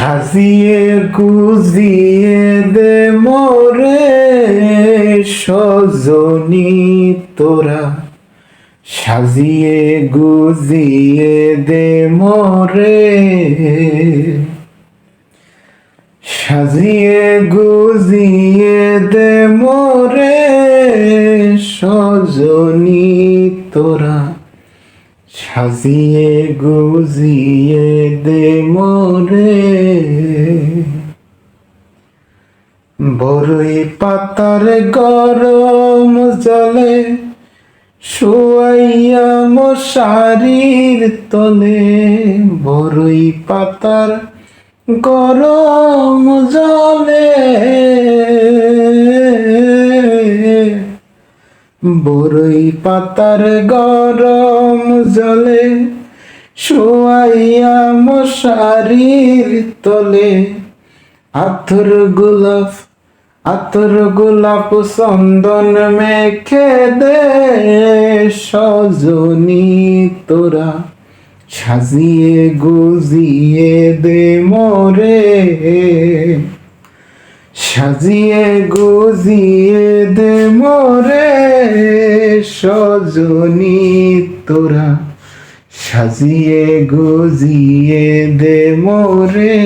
সাজিয়ে গুজিয়ে দে মোরে সজনী তোরা, সাজিয়ে গুজিয়ে দে মোরে, সাজিয়ে গুজিয়ে দে মোরে সজনী তোরা, সাজিয়ে গুজিয়ে দে মোরে। বরই পাতার গরম জলে শুয়াইয়া মশারির তলে, বরই পাতার গরম জলে, বরই পাতার গরম জলে শুয়াইয়া মশারির তলে, আতর গোলাপ চন্দন মেখে দে সজনী তোরা, সাজিয়ে গুজিয়ে দে মোরে, সাজিয়ে গুজিয়ে দে মোরে সজনী তোরা, সাজিয়ে গুজিয়ে দে মোরে।